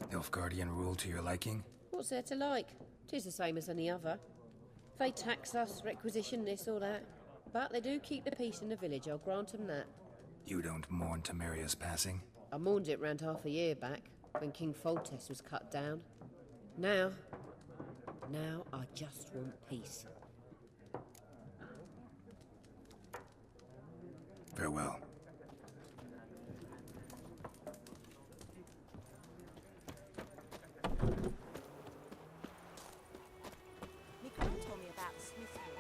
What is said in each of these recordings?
Nilfgaardian rule to your liking? What's there to like? 'Tis the same as any other. They tax us, requisition this or that. But they do keep the peace in the village, I'll grant 'em that. You don't mourn Temeria's passing? I mourned it round half a year back, when King Foltest was cut down. Now I just want peace. Farewell. My gran told me about the Smith war.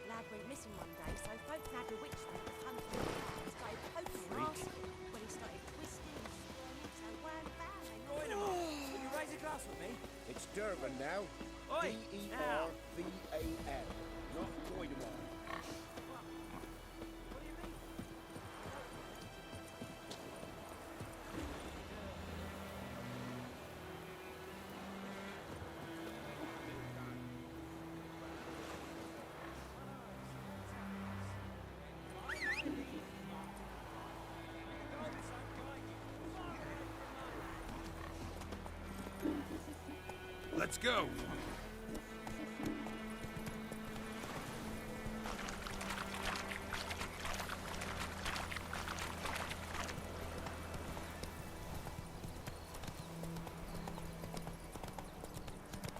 Lad went missing one day, so folks had the witch that was hunting him down and started poking and asking when he started twisting and squirming, so one found they knocked him off. Will you raise a glass with me? It's Durban now. Oi! D-E-R-V-A-N. Not Goidemar. What do you mean? Let's go!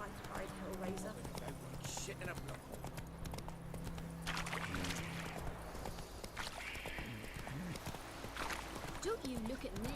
I cried Hellraiser. Shit in a block. Don't you look at me.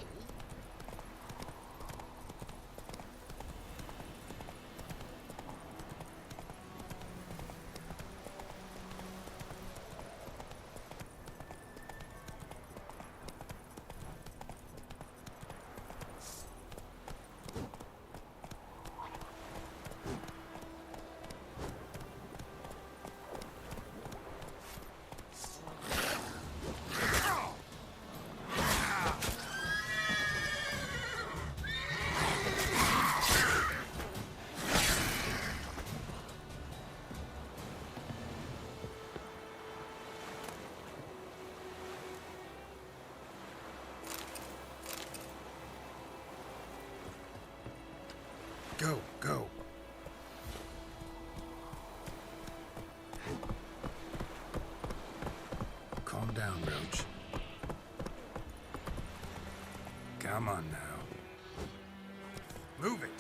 Go, go! Calm down, Roach. Come on now. Move it!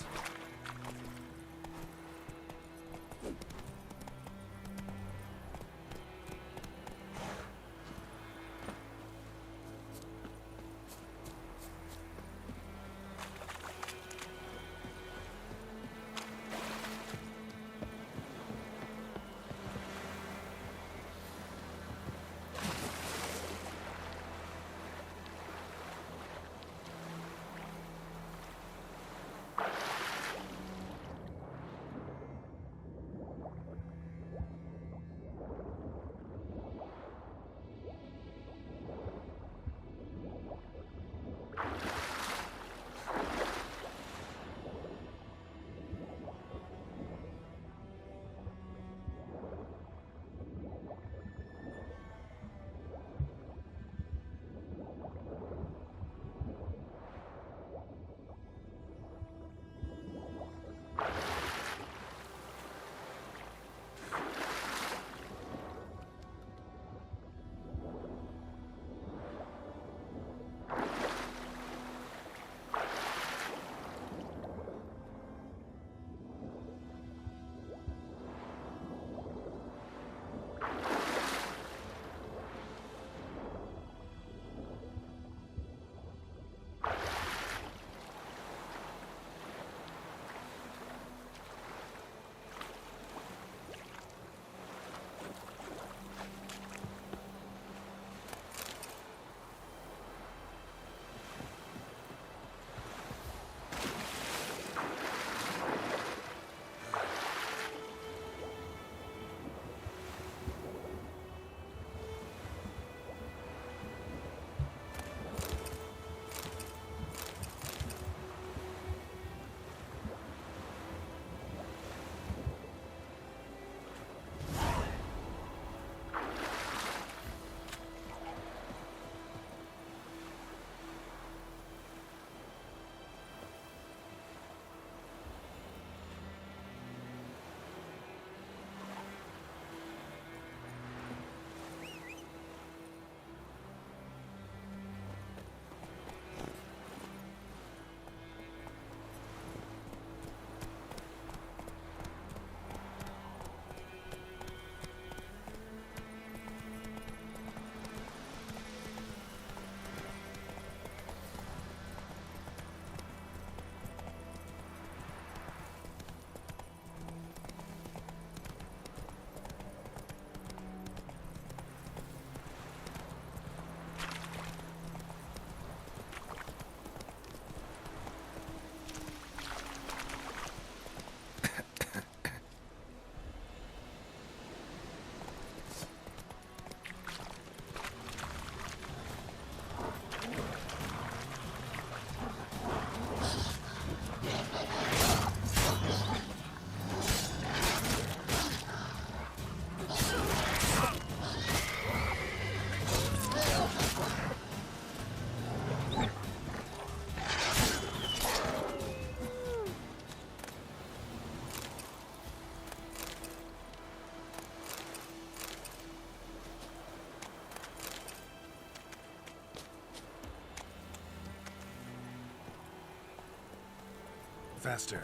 Faster.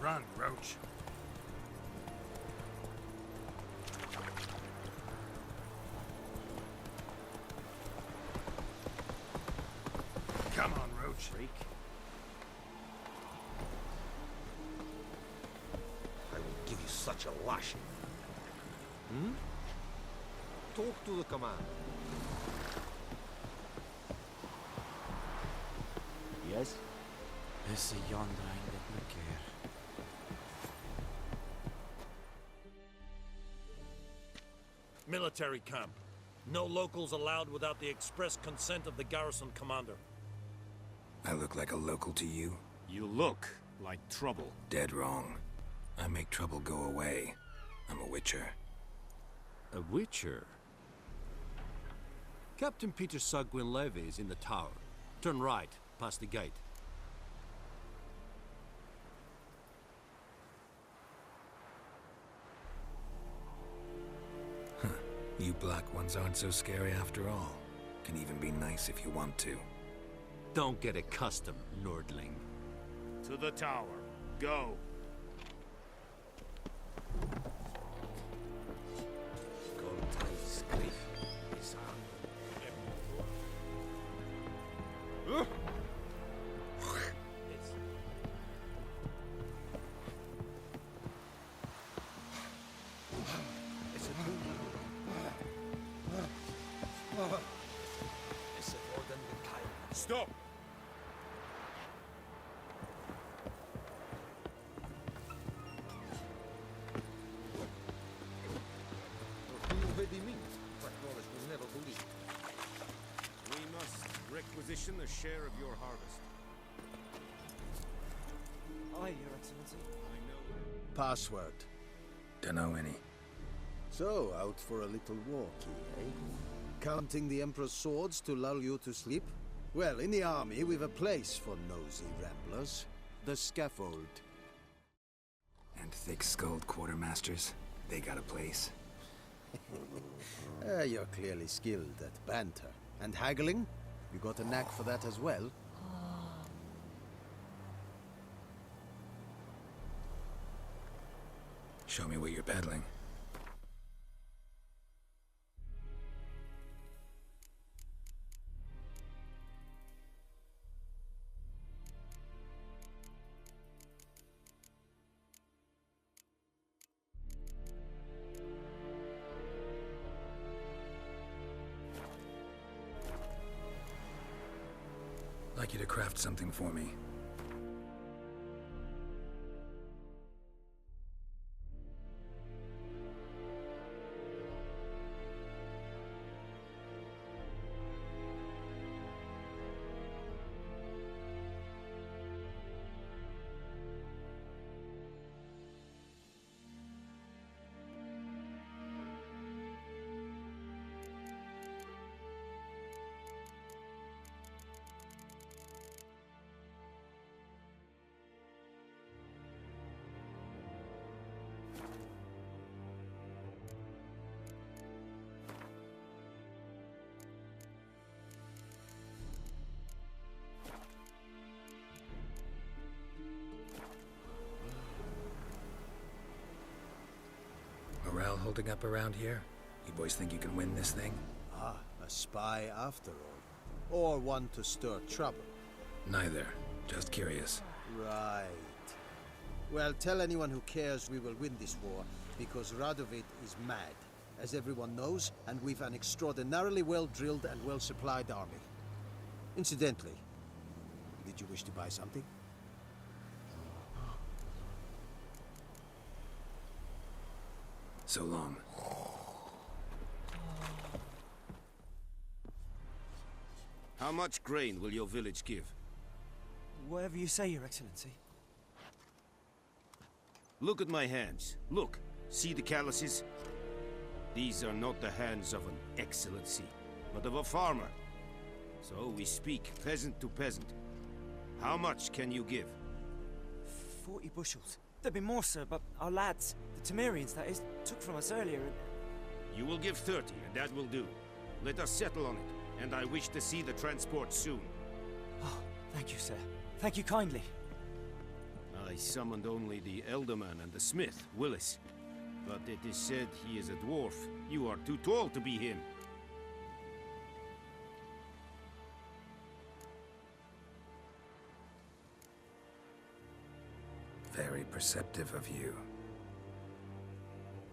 Run, Roach. Come on, Roach. Freak. I will give you such a lashing. Hmm? Talk to the commander. Yes? Disse Jan dreier litt mye her. Military camp. No locals allowed without the express consent of the garrison commander. I look like a local to you? You look like trouble. Dead wrong. I make trouble go away. I'm a witcher. A witcher? Captain Peter Sagwin Levy is in the tower. Turn right, past the gate. You black ones aren't so scary after all. Can even be nice if you want to. Don't get accustomed, Nordling. To the tower. Go. Stop! We must requisition a share of your harvest. Aye, Your Excellency. Password. Dunno any. So, out for a little walkie, eh? Counting the Emperor's swords to lull you to sleep? Well, in the army, we've a place for nosy ramblers. The scaffold. And thick-skulled quartermasters. They got a place. You're clearly skilled at banter. And haggling? You got a knack for that as well? Show me what you're peddling. I'd like you to craft something for me. Morale holding up around here? You boys think you can win this thing? Ah, a spy after all. Or one to stir trouble. Neither. Just curious. Right. Well, tell anyone who cares we will win this war, because Radovid is mad, as everyone knows, and we've an extraordinarily well-drilled and well-supplied army. Incidentally, did you wish to buy something? So long. How much grain will your village give? Whatever you say, Your Excellency. Look at my hands. Look. See the calluses? These are not the hands of an excellency, but of a farmer. So we speak peasant to peasant. How much can you give? 40 bushels. There'd be more, sir, but our lads, the Temerians, that is, took from us earlier and... You will give 30, and that will do. Let us settle on it, and I wish to see the transport soon. Oh, thank you, sir. Thank you kindly. I summoned only the Elderman and the smith, Willis. But it is said he is a dwarf. You are too tall to be him. Very perceptive of you.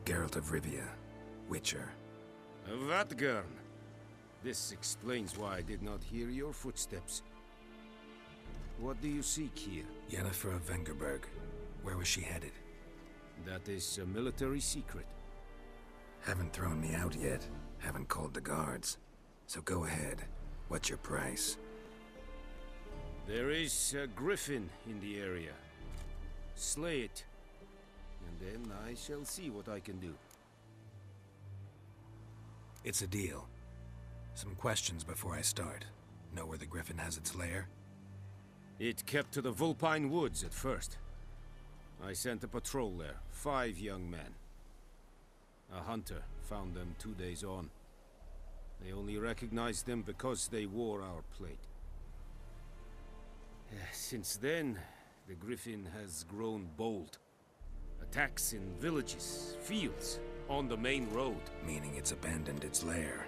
Geralt of Rivia, Witcher. Vatgern! This explains why I did not hear your footsteps. What do you seek here? Yennefer of Vengerberg. Where was she headed? That is a military secret. Haven't thrown me out yet. Haven't called the guards. So go ahead. What's your price? There is a griffin in the area. Slay it. And then I shall see what I can do. It's a deal. Some questions before I start. Know where the griffin has its lair? It kept to the Vulpine Woods at first. I sent a patrol there, 5 young men. A hunter found them 2 days on. They only recognized them because they wore our plate. Since then, the griffin has grown bold. Attacks in villages, fields, on the main road. Meaning it's abandoned its lair.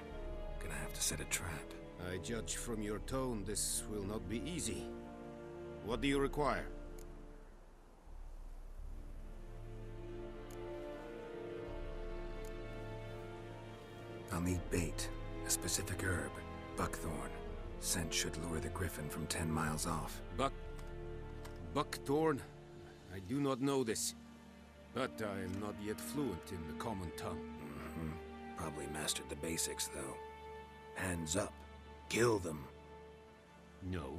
Gonna have to set a trap. I judge from your tone this will not be easy. What do you require? I'll need bait, a specific herb, buckthorn. Scent should lure the griffin from 10 miles off. Buckthorn? I do not know this. But I am not yet fluent in the common tongue. Probably mastered the basics, though. Hands up. Kill them. No.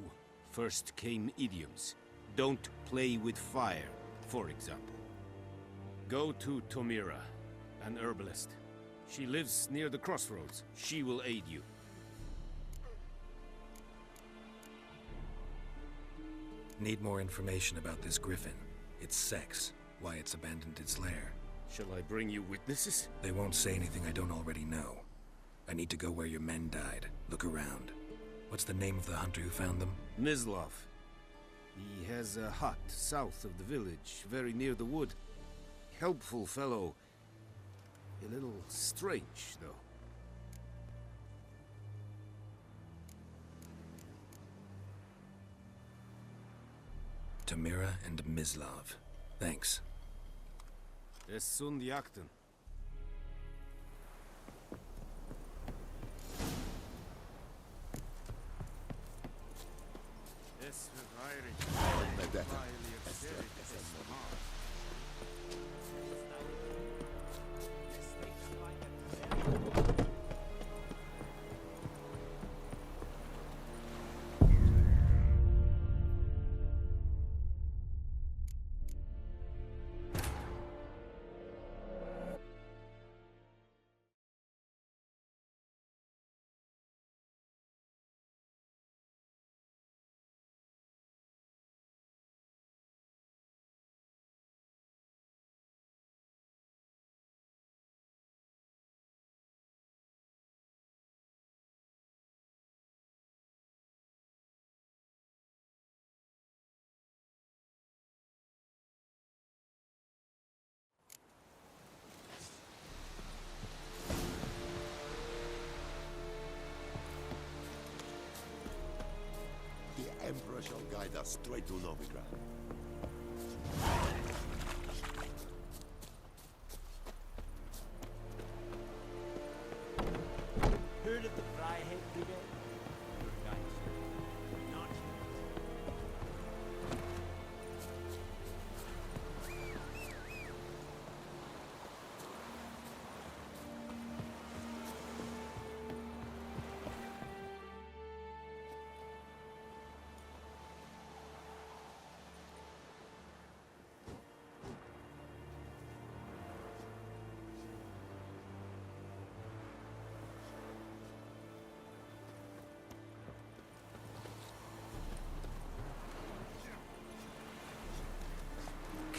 First came idioms. Don't play with fire, for example. Go to Tomira, an herbalist. She lives near the crossroads. She will aid you. Need more information about this griffin. Its sex, why it's abandoned its lair. Shall I bring you witnesses? They won't say anything I don't already know. I need to go where your men died. Look around. What's the name of the hunter who found them? Mislav. He has a hut south of the village, very near the wood. Helpful fellow. A little strange, though. Tomira and Mislav. Thanks. Es sunt jakten. Es The Emperor shall guide us straight to Novigrad. Heard of the Fryhead Brigade? Not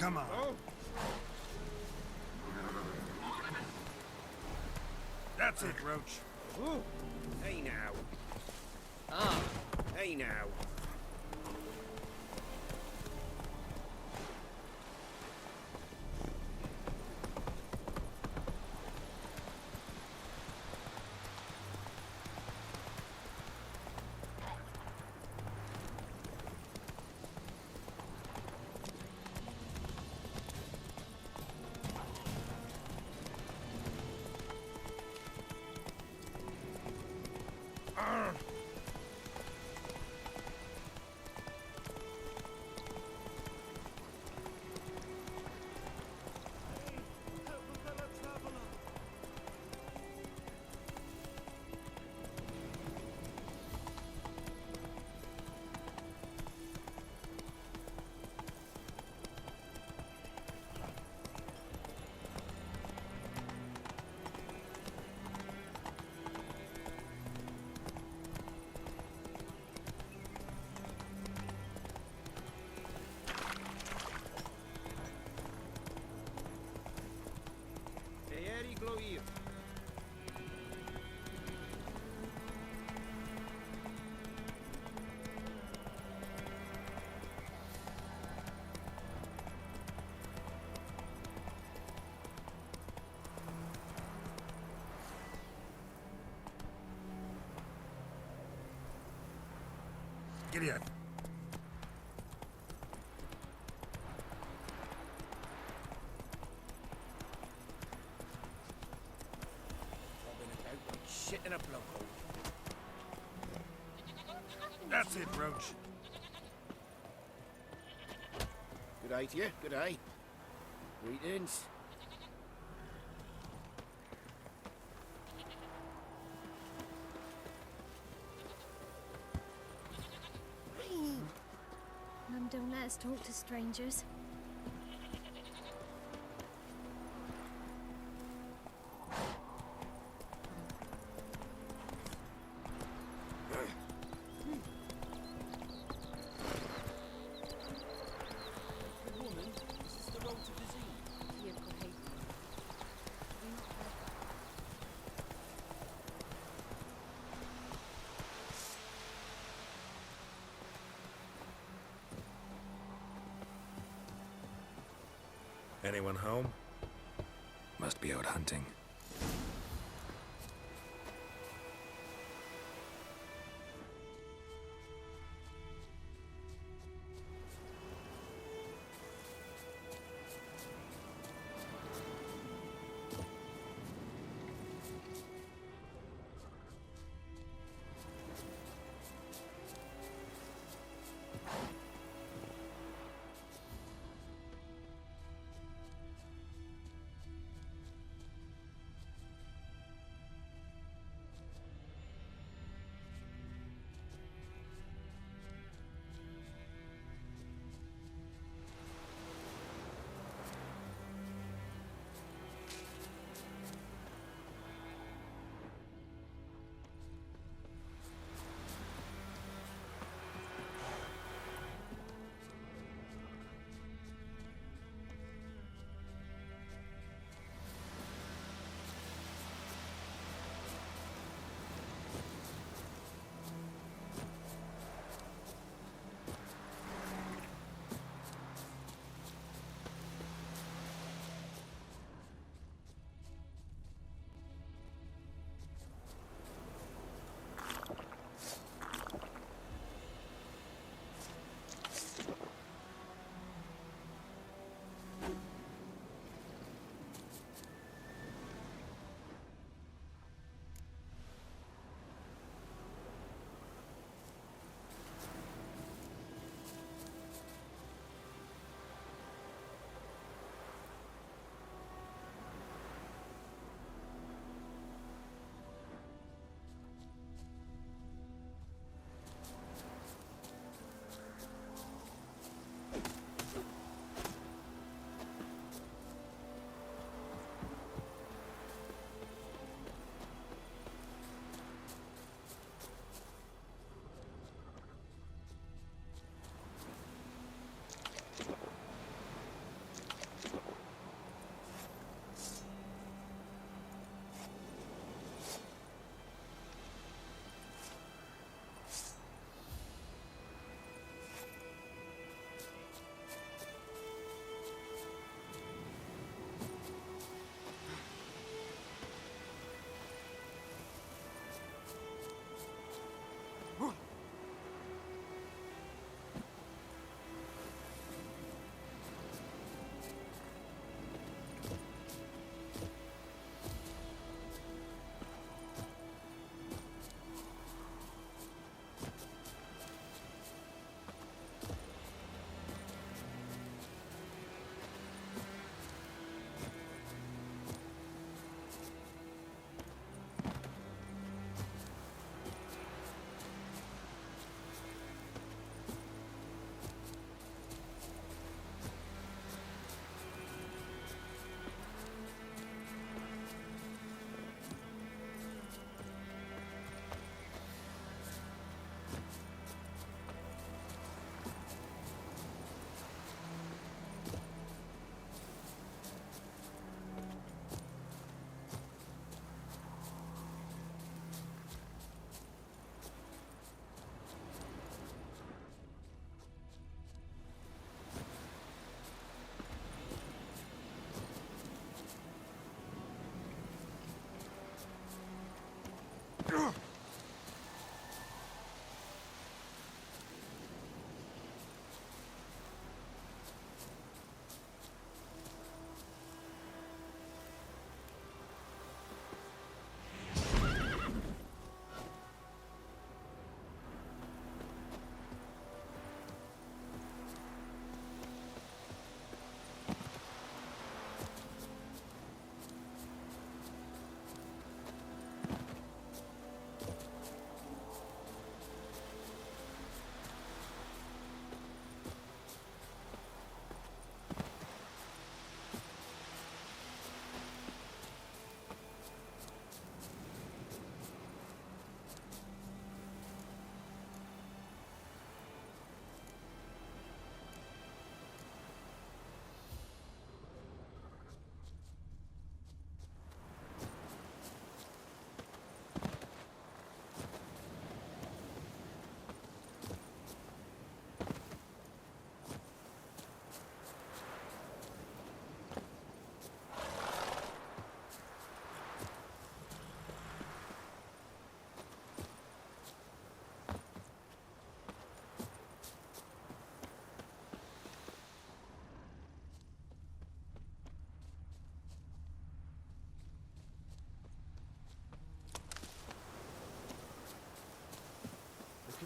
Come on. That's it, Roach. Hey now. Hey now. Get in. Shit in a blowhole. That's it, Roach. Good eye to you, good eye. Greetings. Mum don't let us talk to strangers. Anyone home? Must be out hunting.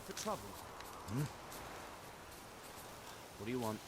for trouble? What do you want?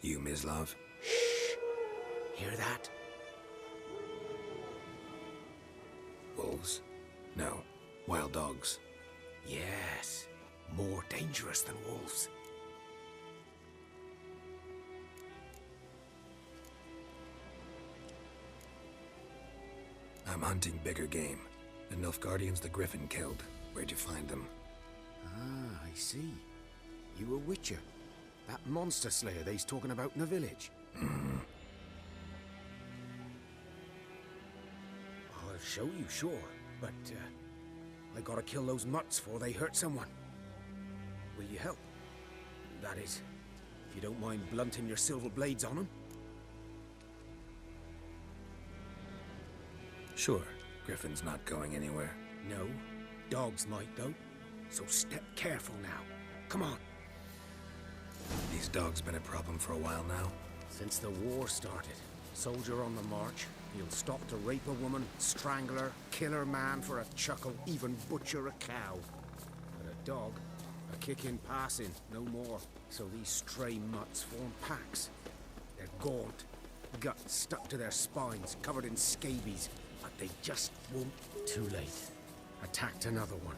You, Mislav? Hear that? Wolves? No. Wild dogs. Yes. More dangerous than wolves. I'm hunting bigger game. The Nilfgaardians the Griffin killed. Where'd you find them? Ah, I see. You a witcher. That monster slayer they's talking about in the village. I'll show you, sure. But, I gotta kill those mutts before they hurt someone. Will you help? That is, if you don't mind blunting your silver blades on them. Sure. Griffin's not going anywhere. No. Dogs might, though. So step careful now. Come on. These dogs been a problem for a while now? Since the war started. Soldier on the march. He'll stop to rape a woman, strangle her, kill her man for a chuckle, even butcher a cow. But a dog, a kick in passing, no more. So these stray mutts form packs. They're gaunt, guts stuck to their spines, covered in scabies, but they just won't. Too late. Attacked another one.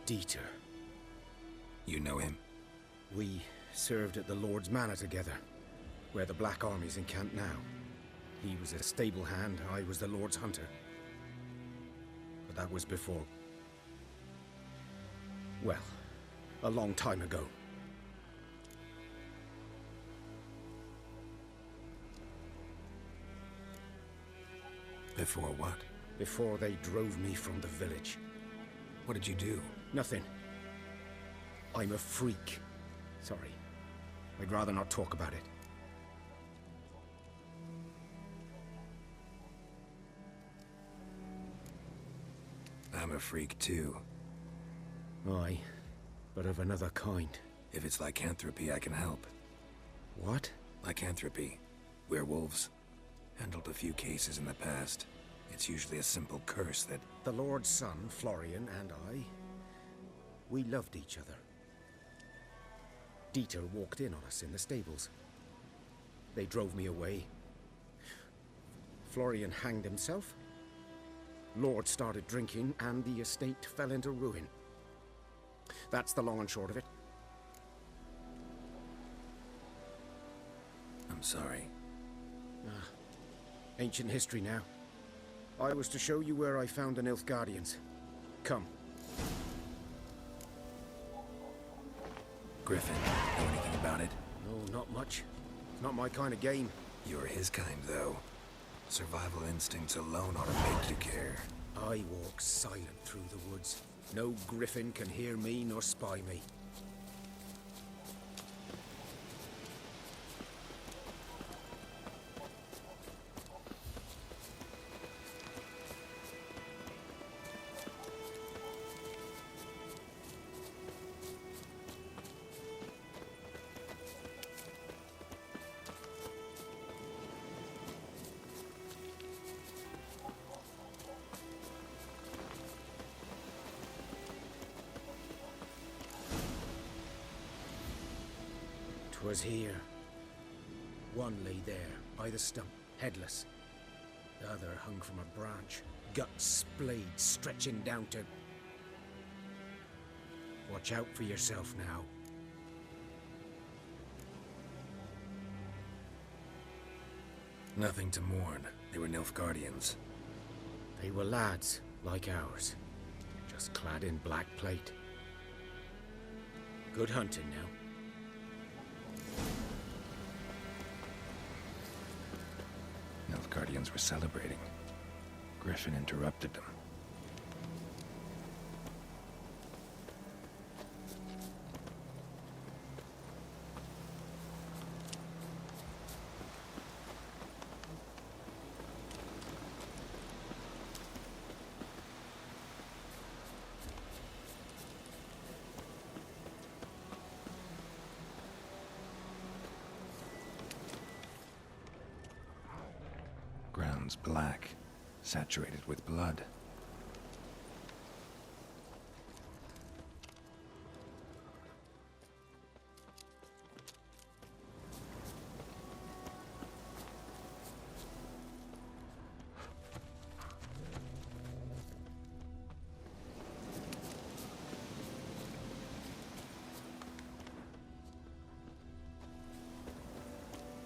Dieter. You know him? We served at the Lord's Manor together, where the Black Army's encamped now. He was a stable hand, I was the Lord's hunter. But that was before... well, a long time ago. Before what? Before they drove me from the village. What did you do? Nothing. I'm a freak. Sorry. I'd rather not talk about it. I'm a freak too. Aye, but of another kind. If it's lycanthropy, I can help. What? Lycanthropy. Werewolves. Handled a few cases in the past. It's usually a simple curse that... The Lord's son, Florian, and I... we loved each other. Dieter walked in on us in the stables. They drove me away. Florian hanged himself. Lord started drinking, and the estate fell into ruin. That's the long and short of it. I'm sorry. Ancient history now. I was to show you where I found the Nilfgaardians. Come. Griffin, know anything about it? No, not much. It's not my kind of game. You're his kind, though. Survival instincts alone ought to make you care. I walk silent through the woods. No griffin can hear me nor spy me. 'Twas here. One lay there, by the stump, headless. The other hung from a branch, guts splayed, stretching down to... Watch out for yourself now. Nothing to mourn. They were Nilfgaardians. They were lads, like ours. Just clad in black plate. Good hunting now. Nilfgaardians were celebrating. Griffin interrupted them. Ground's black, saturated with blood.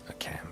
A camp.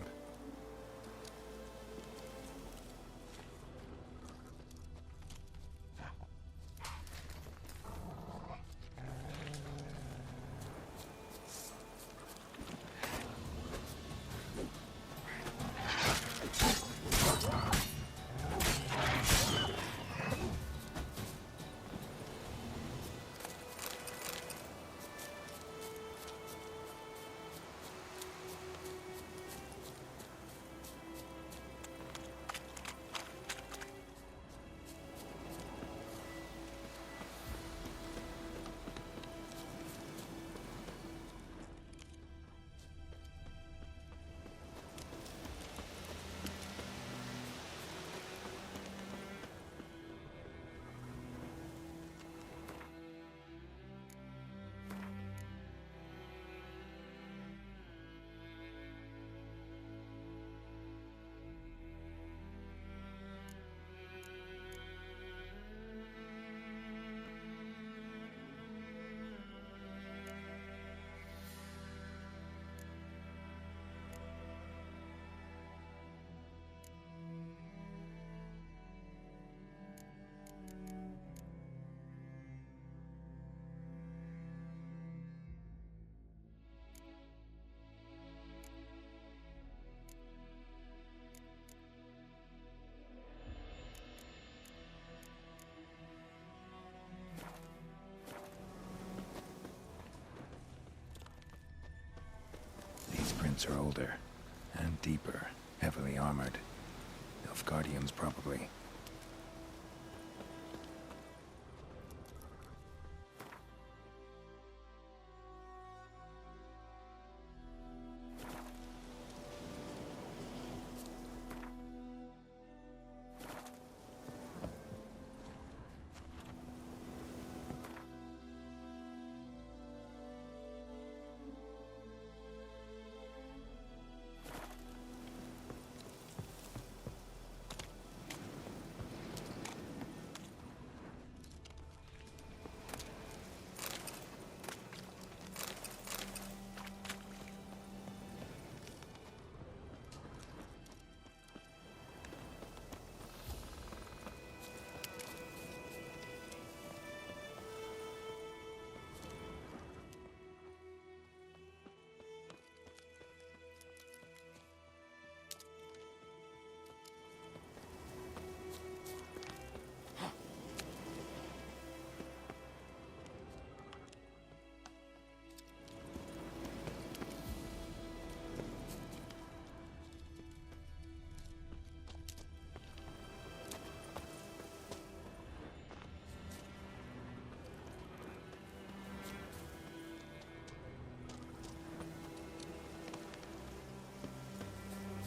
Are older and deeper, heavily armored. Nilfgaardians, probably.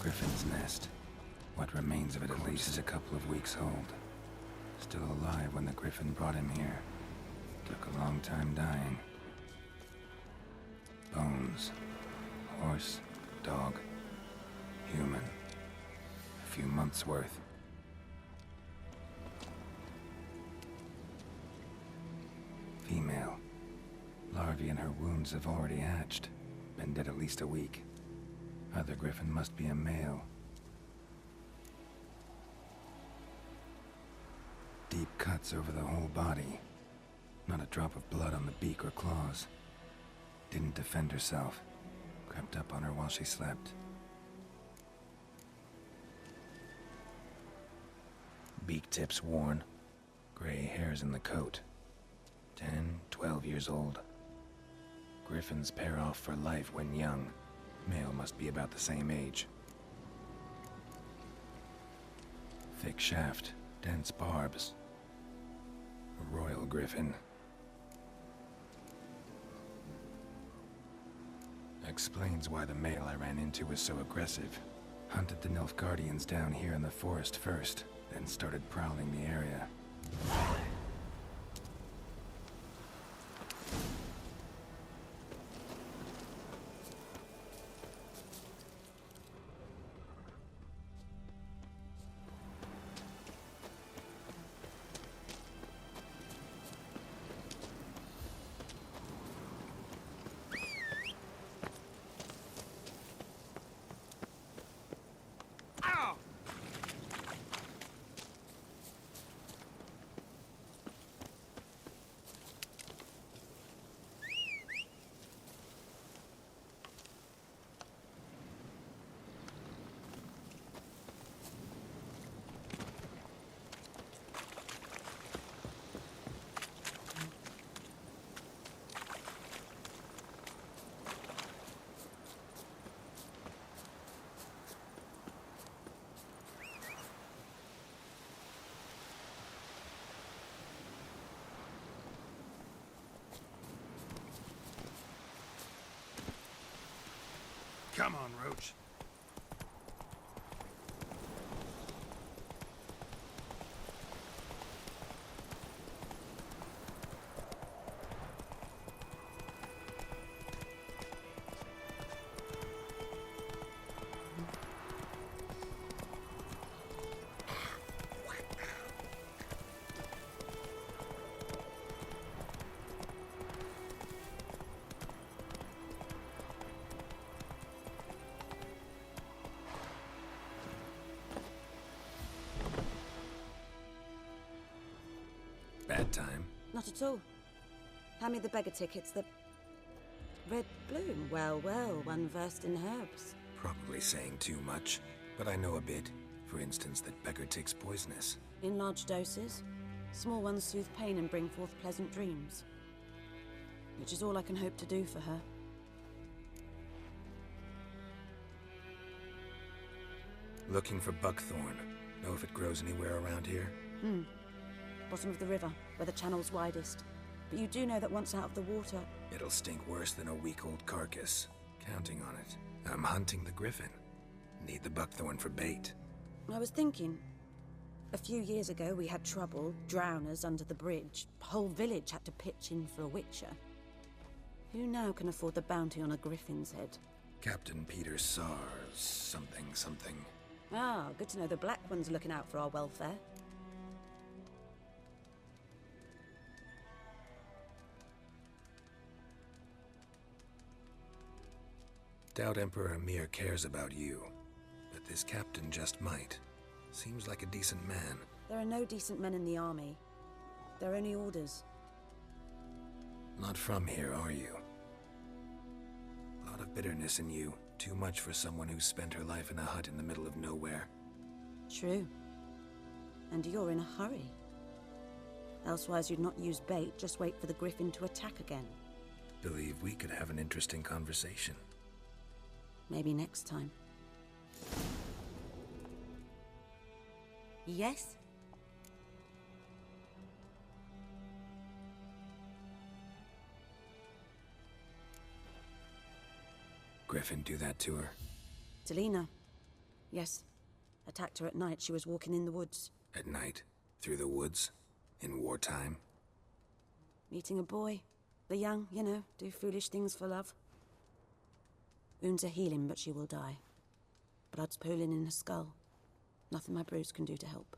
Griffin's nest. What remains of it at least is a couple of weeks old. Still alive when the Griffin brought him here. Took a long time dying. Bones. Horse, dog, human. A few months' worth. Female. Larvae in her wounds have already hatched. Been dead at least a week. Other griffin must be a male. Deep cuts over the whole body. Not a drop of blood on the beak or claws. Didn't defend herself. Crept up on her while she slept. Beak tips worn. Gray hairs in the coat. 10, 12 years old. Griffins pair off for life when young. Male must be about the same age. Thick shaft, dense barbs. A royal griffin. Explains why the male I ran into was so aggressive. Hunted the Nilfgaardians down here in the forest first, then started prowling the area. Come on, Roach. Bad time. Not at all. Hand me the beggar tickets, the red bloom. Well, well, one versed in herbs. Probably saying too much, but I know a bit. For instance, that beggar tick's poisonous. In large doses. Small ones soothe pain and bring forth pleasant dreams. Which is all I can hope to do for her. Looking for buckthorn. Know if it grows anywhere around here? Bottom of the river, where the channel's widest. But you do know that once out of the water... It'll stink worse than a week-old carcass. Counting on it. I'm hunting the griffin. Need the buckthorn for bait. I was thinking... A few years ago we had trouble, drowners under the bridge. Whole village had to pitch in for a witcher. Who now can afford the bounty on a griffin's head? Captain Peter Sars, something. Ah, good to know the Black One's looking out for our welfare. Doubt Emperor Emir cares about you, but this captain just might. Seems like a decent man. There are no decent men in the army. They're only orders. Not from here, are you? A lot of bitterness in you. Too much for someone who spent her life in a hut in the middle of nowhere. True. And you're in a hurry. Elsewise you'd not use bait, just wait for the griffin to attack again. Believe we could have an interesting conversation. Maybe next time. Yes? Griffin do that to her? Delina. Yes. Attacked her at night. She was walking in the woods. At night? Through the woods? In wartime? Meeting a boy. The young, you know, do foolish things for love. Wounds are healing, but she will die. Blood's pooling in her skull. Nothing my bruise can do to help.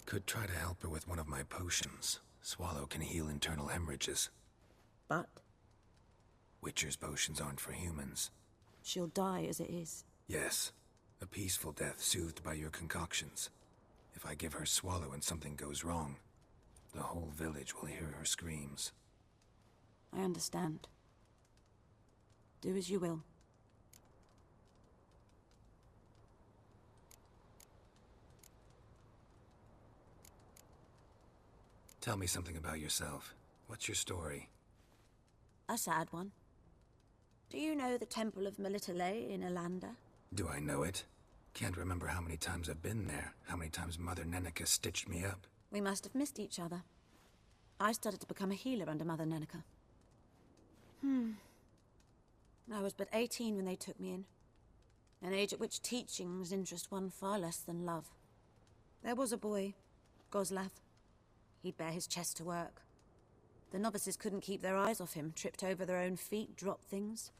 Could try to help her with one of my potions. Swallow can heal internal hemorrhages. But Witcher's potions aren't for humans. she'll die as it is. Yes. A peaceful death soothed by your concoctions. If I give her Swallow and something goes wrong, the whole village will hear her screams. I understand. Do as you will. Tell me something about yourself. What's your story? A sad one. Do you know the Temple of Melitele in Alanda? Do I know it? Can't remember how many times I've been there, how many times Mother Nenica stitched me up. We must have missed each other. I started to become a healer under Mother Nenica. I was but 18 when they took me in. An age at which teachings interest one far less than love. There was a boy, Goslav. He'd bare his chest to work. The novices couldn't keep their eyes off him, tripped over their own feet, dropped things.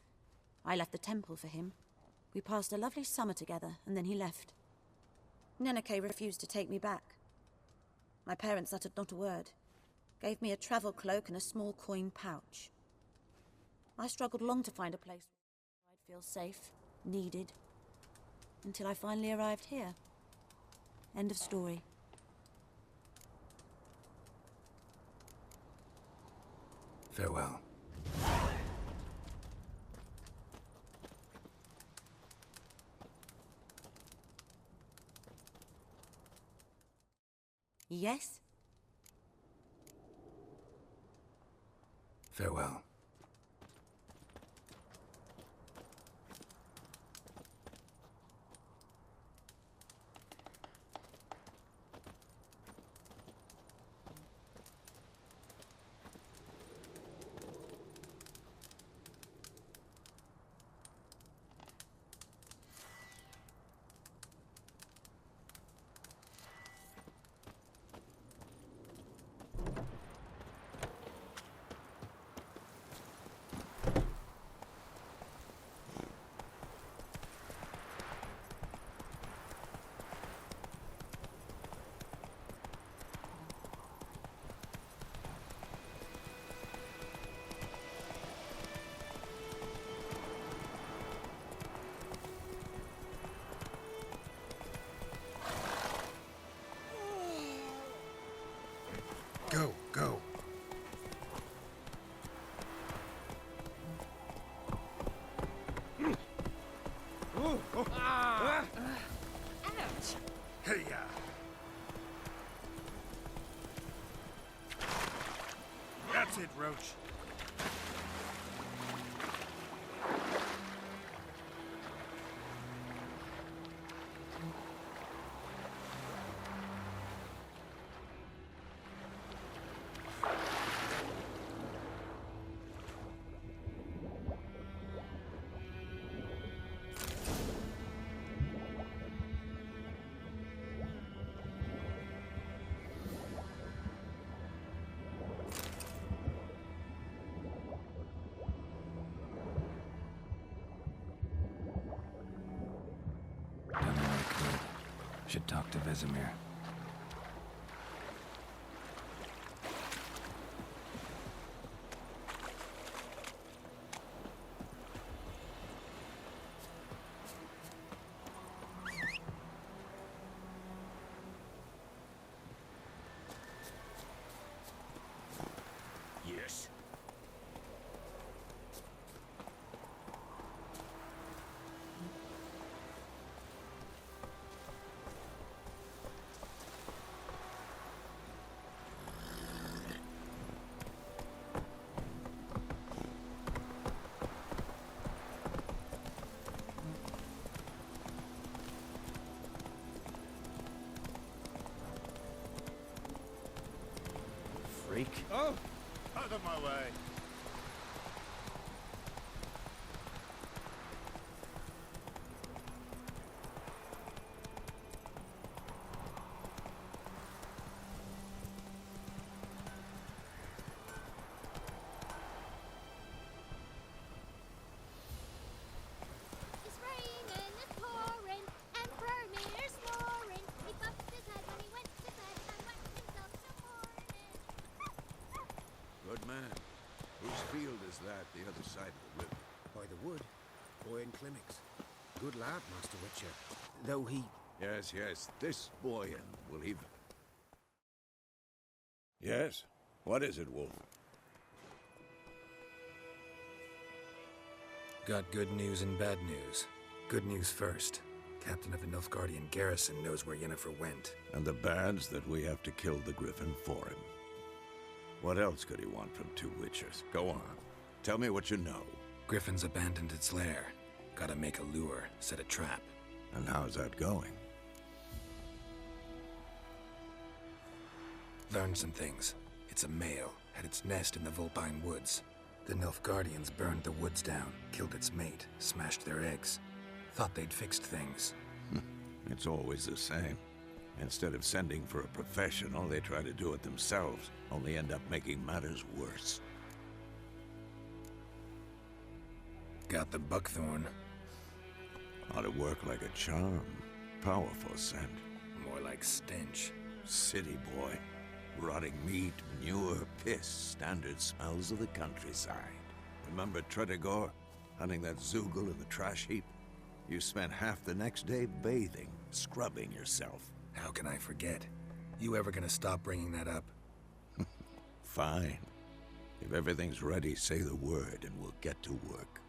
I left the temple for him. We passed a lovely summer together, and then he left. Nenike refused to take me back. My parents uttered not a word. Gave me a travel cloak and a small coin pouch. I struggled long to find a place where I'd feel safe, needed, until I finally arrived here. End of story. Farewell. Yes? Farewell. Go, go. Ouch! Hey-ya! That's it, Roach. Done what I could. Should talk to Vesemir. Yes. Freak. Oh! Out of my way! side of the river? By the wood. Boy in clinics. Good lad, Master Witcher. Though he... Yes, yes, this boy, and will he... Yes? What is it, Wolf? Got good news and bad news. Good news first. Captain of the Nilfgaardian garrison knows where Yennefer went. And the bad's that we have to kill the griffin for him. What else could he want from two witchers? Go on. Tell me what you know. Griffin's abandoned its lair. Gotta make a lure, set a trap. And how's that going? Learned some things. It's a male, had its nest in the Vulpine Woods. The Nilfgaardians burned the woods down, killed its mate, smashed their eggs. Thought they'd fixed things. It's always the same. Instead of sending for a professional, they try to do it themselves, only end up making matters worse. Got the buckthorn. Ought to work like a charm. Powerful scent. More like stench. City boy. Rotting meat, manure, piss, standard smells of the countryside. Remember Tretogor? Hunting that Zoogle in the trash heap? You spent half the next day bathing, scrubbing yourself. How can I forget? You ever gonna stop bringing that up? Fine. If everything's ready, say the word and we'll get to work.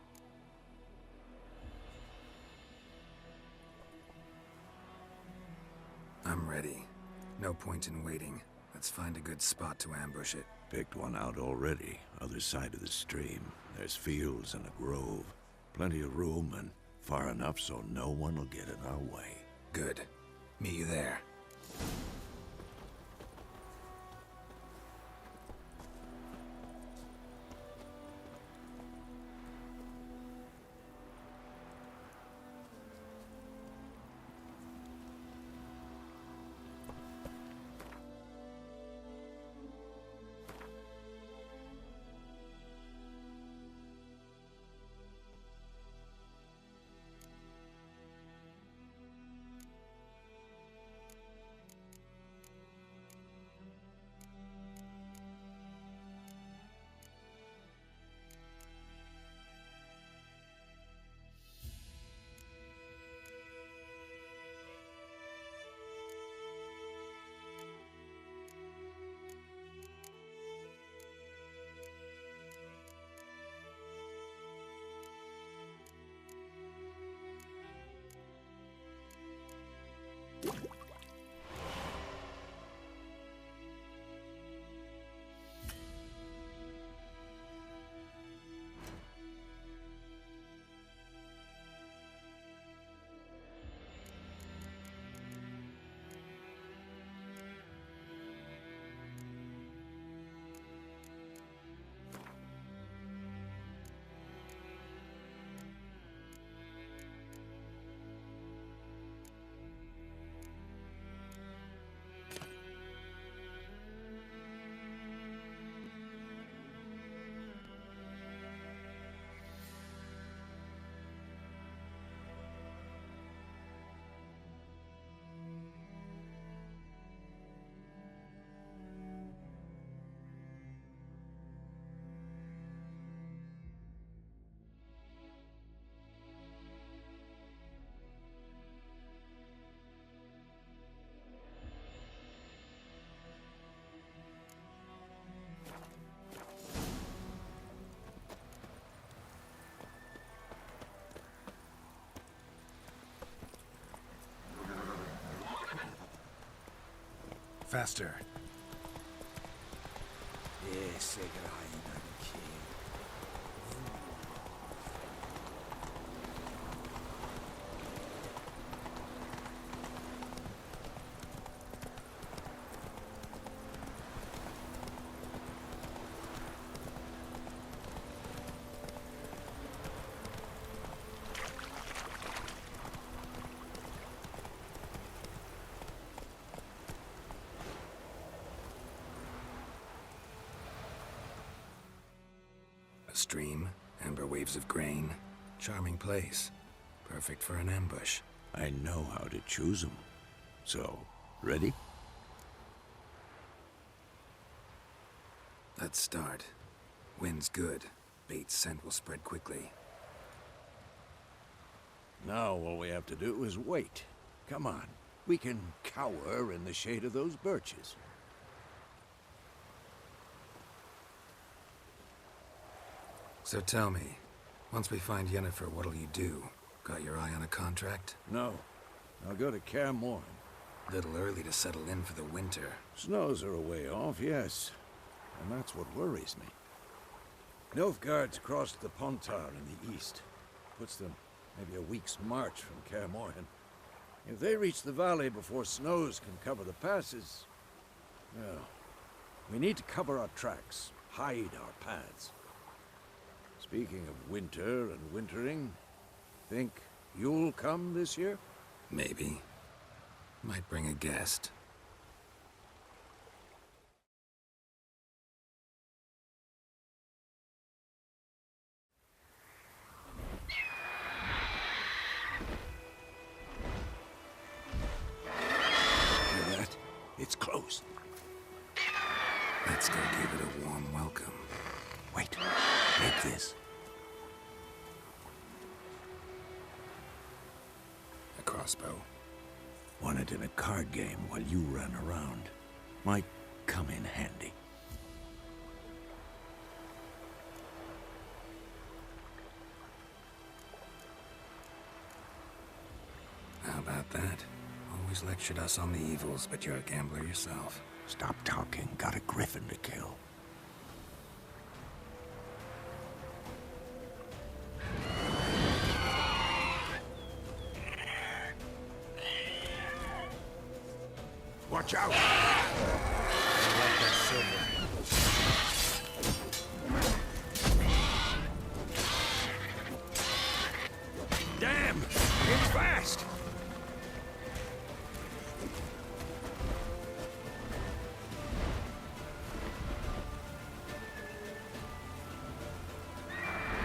I'm ready. No point in waiting. Let's find a good spot to ambush it. Picked one out already. Other side of the stream. There's fields and a grove. Plenty of room and far enough so no one will get in our way. Good. Meet you there. Faster. Yes, kid. A stream, amber waves of grain. Charming place. Perfect for an ambush. I know how to choose them. So, ready? Let's start. Wind's good. Bait's scent will spread quickly. Now all we have to do is wait. Come on. We can cower in the shade of those birches. So tell me, once we find Yennefer, what'll you do? Got your eye on a contract? No. I'll go to Kaer Morhen. Little early to settle in for the winter. Snows are a way off, yes. And that's what worries me. Nilfgaard's crossed the Pontar in the east. Puts them maybe a week's march from Kaer Morhen. If they reach the valley before snows can cover the passes... well, we need to cover our tracks, hide our paths. Speaking of winter and wintering, think you'll come this year? Maybe. Might bring a guest. Hear that? It's close. Let's go give it a warm welcome. Wait. Take this. A crossbow. Won it in a card game while you ran around. Might come in handy. How about that? Always lectured us on the evils, but you're a gambler yourself. Stop talking. Got a griffin to kill. Watch out! Damn! It's fast!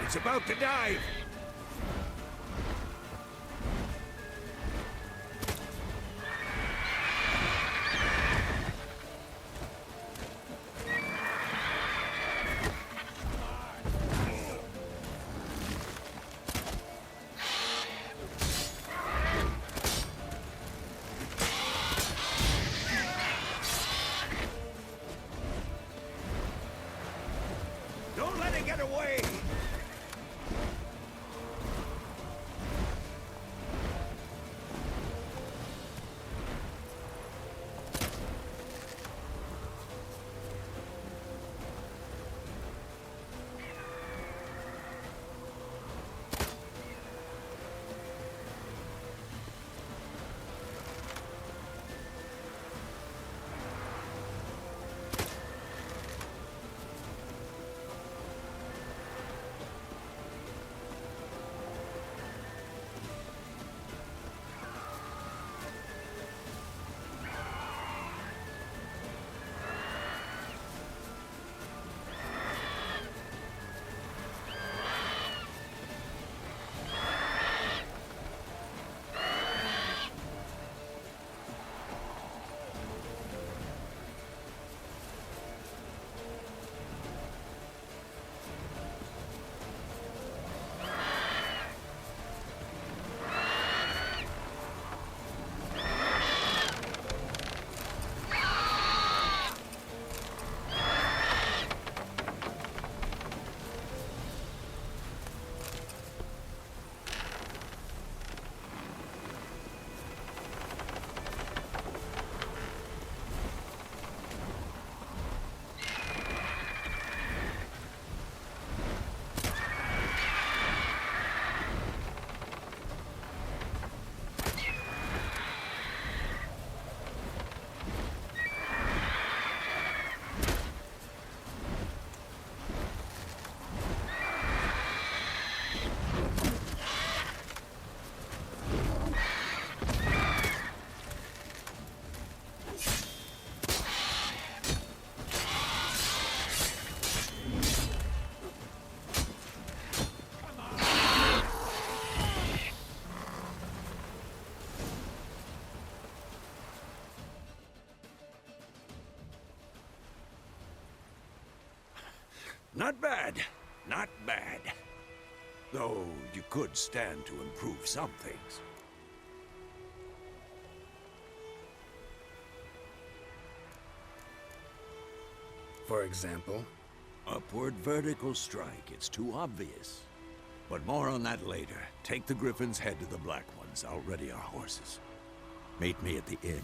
It's about to dive! Don't let it get away! Not bad. Not bad. Though you could stand to improve some things. For example? Upward vertical strike. It's too obvious. But more on that later. Take the Griffin's head to the Black Ones. I'll ready our horses. Meet me at the inn.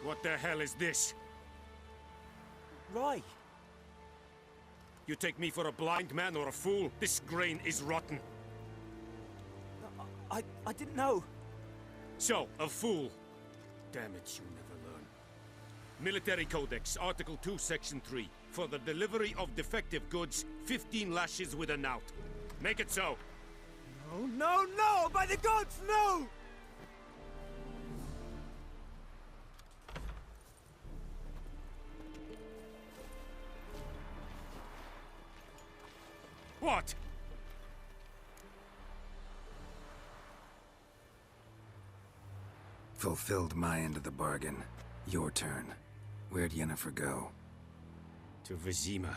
What the hell is this? Right. You take me for a blind man or a fool? This grain is rotten. I didn't know. So, a fool. Damn it, you never learn. Military Codex, Article 2, Section 3. For the delivery of defective goods, 15 lashes with a knout. Make it so. No, no, no! By the gods, no! What? Fulfilled my end of the bargain. Your turn. Where'd Yennefer go? To Vizima.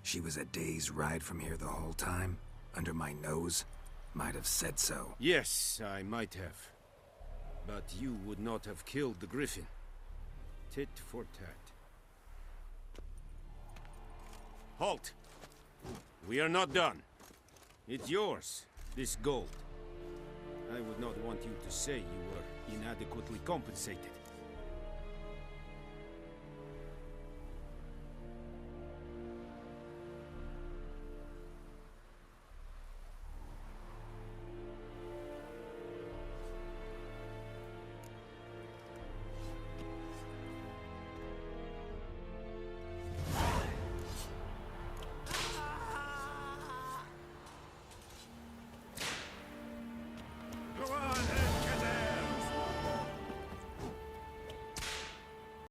She was a day's ride from here the whole time? Under my nose? Might have said so. Yes, I might have. But you would not have killed the Griffin. Tit for tat. Halt! We are not done. It's yours, this gold. I would not want you to say you were inadequately compensated.